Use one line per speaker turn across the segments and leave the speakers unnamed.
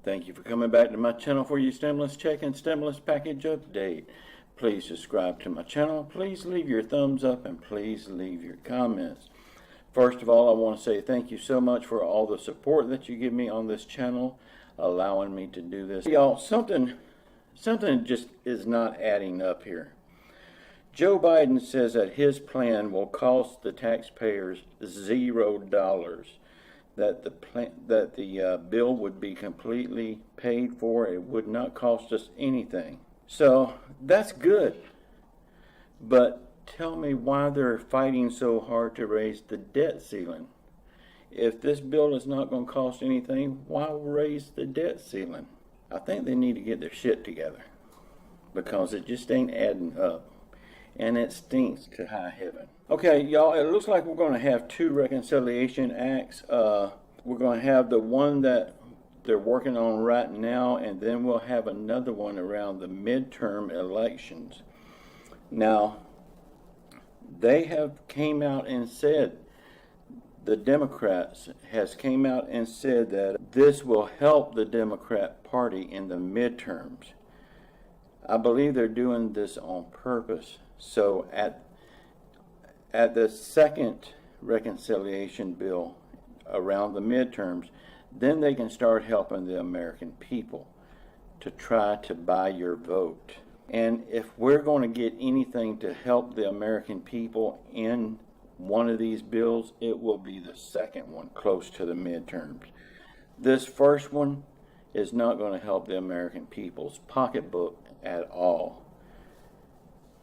Thank you for coming back to my channel for your stimulus check and stimulus package update. Please subscribe to my channel. Please leave your thumbs up and please leave your comments. First of all, I want to say thank you so much for all the support that you give me on this channel, allowing me to do this. Y'all, something just is not adding up here. Joe Biden says that his plan will cost the taxpayers $0. That the bill would be completely paid for. It would not cost us anything. So that's good. But tell me why they're fighting so hard to raise the debt ceiling. If this bill is not going to cost anything, why raise the debt ceiling? I think they need to get their shit together, because it just ain't adding up. And it stinks to high heaven. Okay, y'all, it looks like we're going to have two reconciliation acts. We're going to have the one that they're working on right now, and then we'll have another one around the midterm elections. Now, they have came out and said, the Democrats has came out and said that this will help the Democrat Party in the midterms. I believe they're doing this on purpose. So at the second reconciliation bill around the midterms, then they can start helping the American people to try to buy your vote. And if we're going to get anything to help the American people in one of these bills, it will be the second one close to the midterms. This first one is not going to help the American people's pocketbook at all.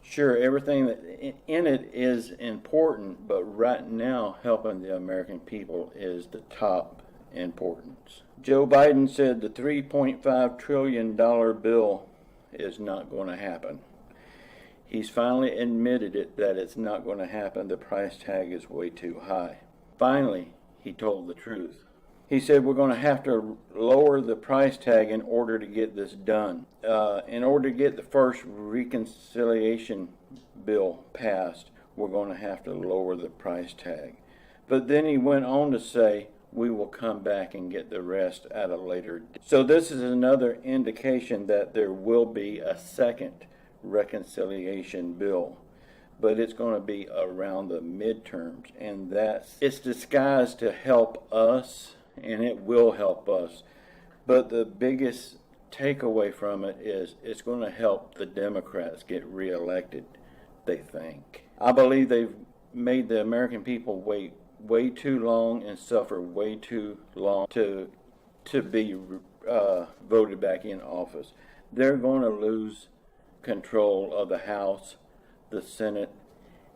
Sure, everything that in it is important, but right now helping the American people is the top importance. Joe Biden said the $3.5 trillion bill is not going to happen. He's finally admitted that it's not going to happen. The price tag is way too high. Finally, he told the truth. He said we're going to have to lower the price tag in order to get this done. In order to get the first reconciliation bill passed, we're going to have to lower the price tag. But then he went on to say we will come back and get the rest at a later date. So this is another indication that there will be a second reconciliation bill, but it's going to be around the midterms, and it's disguised to help us. And it will help us. But the biggest takeaway from it is it's going to help the Democrats get reelected, they think. I believe they've made the American people wait way too long and suffer way too long to be voted back in office. They're going to lose control of the House, the Senate,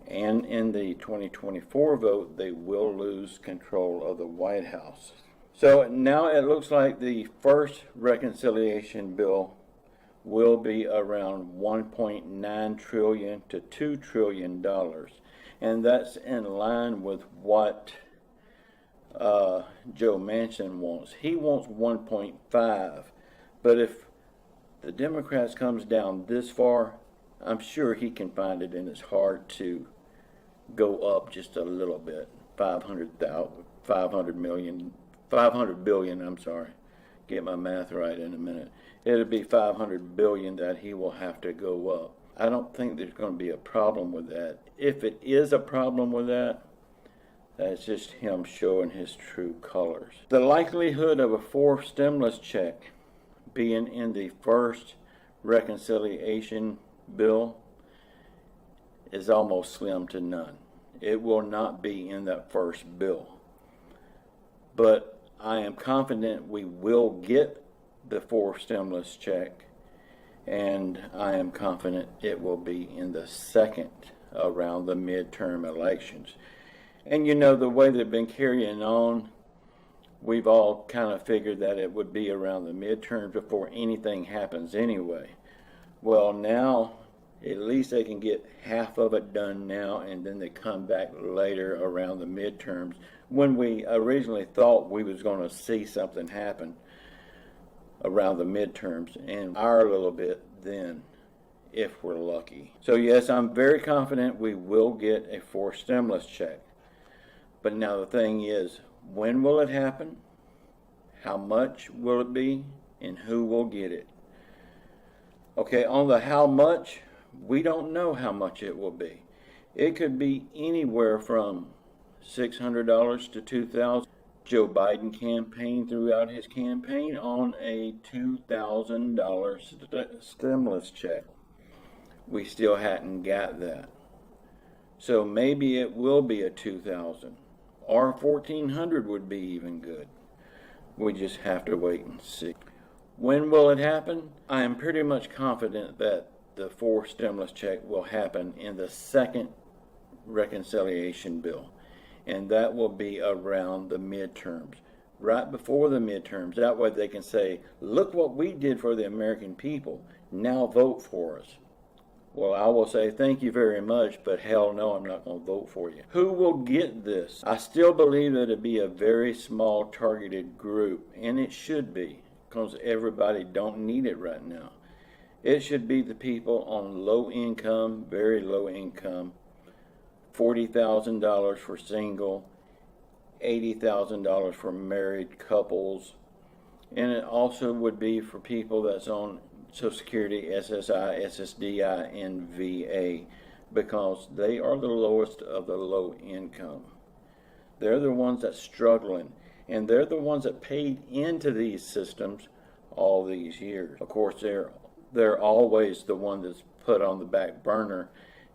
and in the 2024 vote, they will lose control of the White House. So now it looks like the first reconciliation bill will be around $1.9 trillion to $2 trillion. And that's in line with what Joe Manchin wants. He wants 1.5. But if the Democrats comes down this far, I'm sure he can find it in his heart to go up just a little bit. 500 billion, I'm sorry. Get my math right in a minute. It'll be 500 billion that he will have to go up. I don't think there's going to be a problem with that. If it is a problem with that, that's just him showing his true colors. The likelihood of a fourth stimulus check being in the first reconciliation bill is almost slim to none. It will not be in that first bill. But I am confident we will get the fourth stimulus check, and I am confident it will be in the second around the midterm elections. And you know, the way they've been carrying on, we've all kind of figured that it would be around the midterms before anything happens anyway. Well, now at least they can get half of it done now, and then they come back later around the midterms, when we originally thought we was going to see something happen around the midterms, and our little bit then, if we're lucky. So yes, I'm very confident we will get a fourth stimulus check. But now the thing is, when will it happen? How much will it be? and who will get it. Okay, on the how much, we don't know how much it will be. It could be anywhere from $600 to $2,000. Joe Biden campaigned throughout his campaign on a $2,000 stimulus check. We still hadn't got that. So maybe it will be a $2,000 or $1,400 would be even good. We just have to wait and see. When will it happen? I am pretty much confident that the fourth stimulus check will happen in the second reconciliation bill. And that will be around the midterms, right before the midterms. That way they can say, look what we did for the American people. Now vote for us. Well, I will say thank you very much, but hell no, I'm not going to vote for you. Who will get this? I still believe that it'll be a very small targeted group, and it should be, because everybody don't need it right now. It should be the people on low income, very low income, $40,000 for single, $80,000 for married couples, and it also would be for people that's on Social Security, SSI, SSDI, and VA, because they are the lowest of the low income. They're the ones that's struggling, and they're the ones that paid into these systems all these years. Of course, they're always the one that's put on the back burner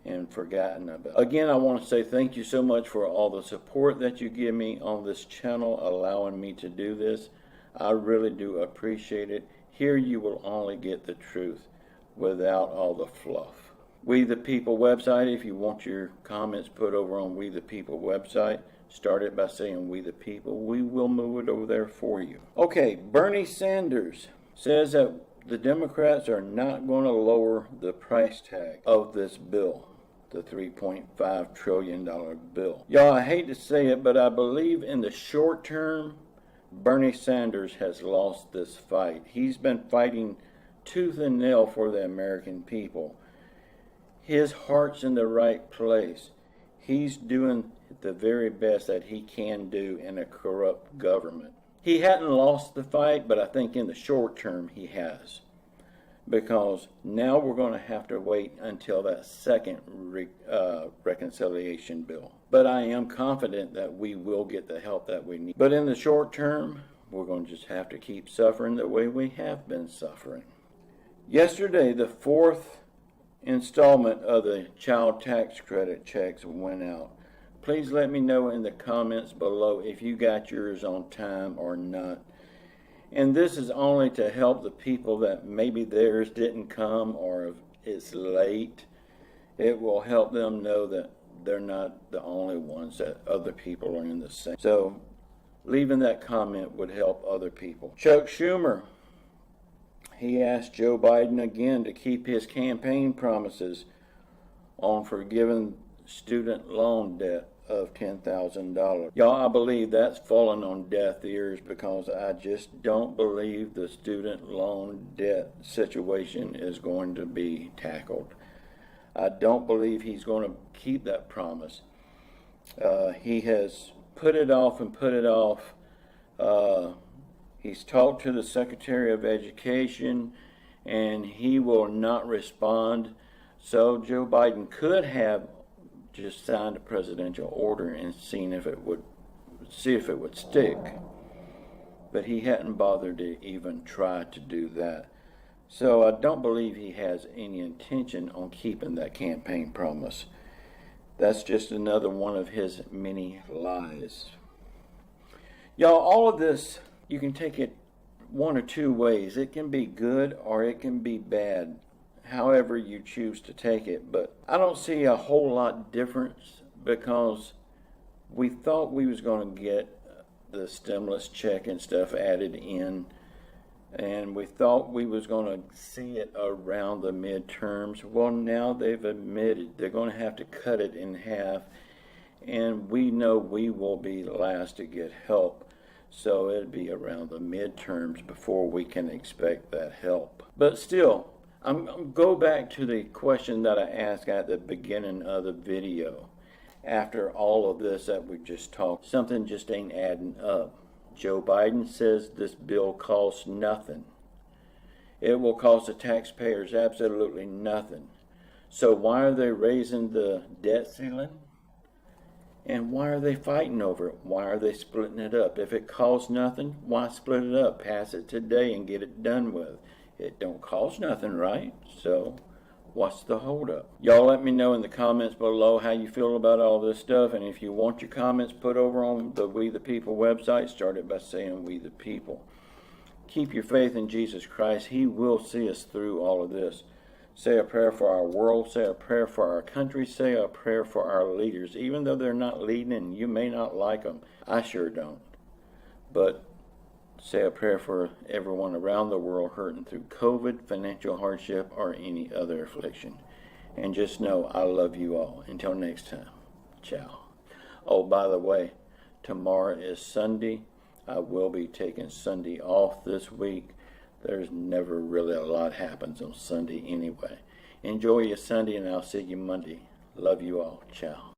and forgotten about. Again, I want to say thank you so much for all the support that you give me on this channel, allowing me to do this. I really do appreciate it. Here you will only get the truth without all the fluff. We the People website, if you want your comments put over on We the People website, start it by saying We the People. We will move it over there for you. Okay, Bernie Sanders says that the Democrats are not going to lower the price tag of this bill, the $3.5 trillion bill. Y'all, I hate to say it, but I believe in the short term, Bernie Sanders has lost this fight. He's been fighting tooth and nail for the American people. His heart's in the right place. He's doing the very best that he can do in a corrupt government. He hadn't lost the fight, but I think in the short term he has. Because now we're going to have to wait until that second reconciliation bill. But I am confident that we will get the help that we need. But in the short term, we're going to just have to keep suffering the way we have been suffering. Yesterday, the fourth installment of the child tax credit checks went out. Please let me know in the comments below if you got yours on time or not. And this is only to help the people that maybe theirs didn't come or if it's late. It will help them know that they're not the only ones, that other people are in the same. So leaving that comment would help other people. Chuck Schumer, he asked Joe Biden again to keep his campaign promises on forgiving student loan debt of $10,000. Y'all, I believe that's fallen on deaf ears because I just don't believe the student loan debt situation is going to be tackled. I don't believe he's going to keep that promise. He has put it off and put it off. He's talked to the Secretary of Education and he will not respond. So Joe Biden could have just signed a presidential order and seen if it would stick. But he hadn't bothered to even try to do that. So I don't believe he has any intention on keeping that campaign promise. That's just another one of his many lies. Y'all, all of this, you can take it one or two ways. It can be good or it can be bad, however you choose to take it. But I don't see a whole lot difference because we thought we was going to get the stimulus check and stuff added in, and we thought we was going to see it around the midterms. Well, now they've admitted they're going to have to cut it in half, and we know we will be last to get help. So it'll be around the midterms before we can expect that help. But still, I'm go back to the question that I asked at the beginning of the video. After all of this that we just talked, something just ain't adding up. Joe Biden says this bill costs nothing. It will cost the taxpayers absolutely nothing. So why are they raising the debt ceiling? And why are they fighting over it? Why are they splitting it up? If it costs nothing, why split it up? Pass it today and get it done with. It don't cost nothing, right? So what's the holdup? Y'all let me know in the comments below how you feel about all this stuff. And if you want your comments put over on the We the People website, start it by saying We the People. Keep your faith in Jesus Christ. He will see us through all of this. Say a prayer for our world. Say a prayer for our country. Say a prayer for our leaders. Even though they're not leading and you may not like them. I sure don't. But say a prayer for everyone around the world hurting through COVID, financial hardship, or any other affliction. And just know I love you all. Until next time. Ciao. Oh, by the way, tomorrow is Sunday. I will be taking Sunday off this week. There's never really a lot happens on Sunday anyway. Enjoy your Sunday, and I'll see you Monday. Love you all. Ciao.